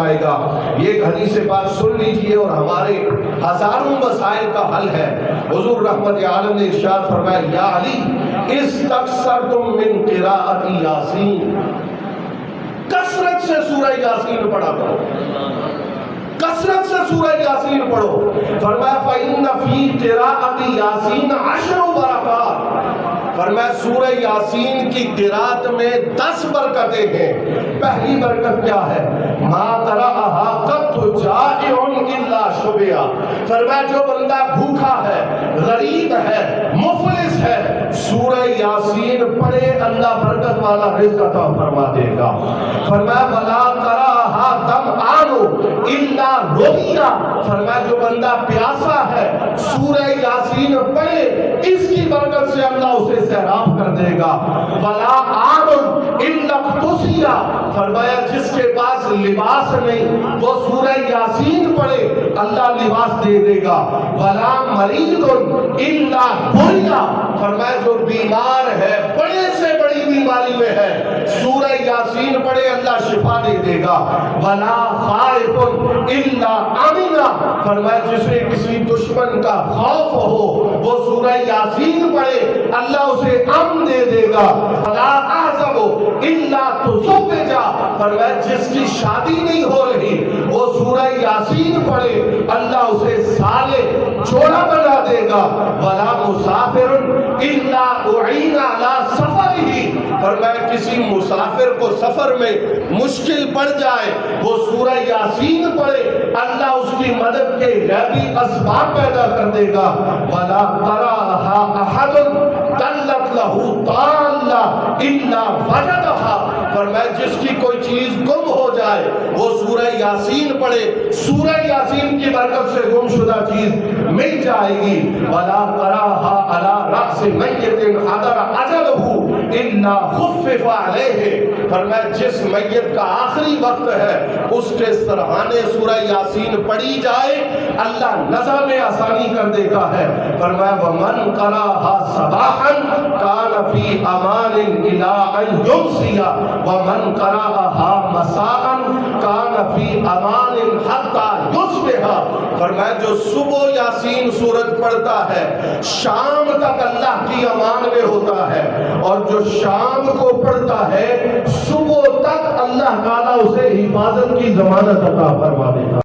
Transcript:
آئے گا۔ یہ حدیث بات سن لیجئے اور ہمارے ہزاروں مسائل کا حل ہے۔ حضور رحمت عالم نے ارشاد فرمایا یا علی استکثرتم من قراءت یاسین، کثرت سے سورہ یاسین پڑھا کرو، کثرت سے سورہ یاسین پڑھو۔ فرمایا فَإِنَّ فِي قِرَاءَةِ يَاسِينَ 10 برکات، فرمایا سورہ یاسین کی قرات میں 10 برکتیں ہیں۔ پہلی برکت کیا ہے؟ ما قرأها قط جائع الا شبع، فرمایا جو بندہ بھوکا ہے، غریب ہے، مفلس ہے، سورہ یاسین پڑھے اللہ برکت والا رزق عطا فرما دے گا۔ فرمایا ولا قرأها ظمآن الا رضی، فرمایا جو بندہ پیاسا ہے سورہ یاسین پڑھے اس کی برکت سے اللہ اسے سیراب کر دے گا۔ ولا عار الا اقتصی، فرمایا جس کے پاس لباس نہیں وہ سورہ یاسین پڑھے اللہ لباس دے دے گا۔ ولا مریض الا بریا، فرمایا جو بیمار ہے بڑے سے بڑی بیماری میں ہے سورہ یاسین پڑھے اللہ شفا دے دے گا۔ ولا خائف الا امنا، فرمایا جسے کسی دشمن کا خوف ہو وہ سورہ یاسین پڑھے اللہ اسے امن دے دے گا۔ ولا اعزب الا تزوجا، فرمایا جس کی شادی نہیں ہو رہی وہ سورہ یاسین پڑھے اللہ اسے سالے جوڑا بنا دے گا۔ ولا مسافر الا اعین علی سفرہ، فرمایا کسی مسافر کو سفر میں مشکل پڑ جائے وہ سورہ یاسین پڑھے اللہ اس کی مدد کے غیبی اسباب پیدا کر دے گا۔ ولا قرأها احد دلت له ضالہ الا وجدها، فرمایا جس کی کوئی چیز گم ہو جائے وہ سورہ یاسین پڑھے سورہ یاسین کی برکت سے گم شدہ چیز مل جائے گی۔ ولا قرأها على رأس میت حضر اجلہ الا خفف علیہ، فرمایا جس میت کا آخری وقت ہے اس کے سرہانے سورہ یاسین پڑھی جائے اللہ نظر میں آسانی کر دیتا ہے۔ فرمایا ومن قرأها صباحا كان في امان الى ان يمسي ومن قرأها مساء كان في امان حتى يصبح، فرمایا جو صبح یاسین سورت پڑھتا ہے شام تک اللہ کی امان میں ہوتا ہے، اور جو شام کو پڑھتا ہے صبح تک اللہ تعالیٰ اسے حفاظت کی ضمانت عطا فرما دیتا ہے۔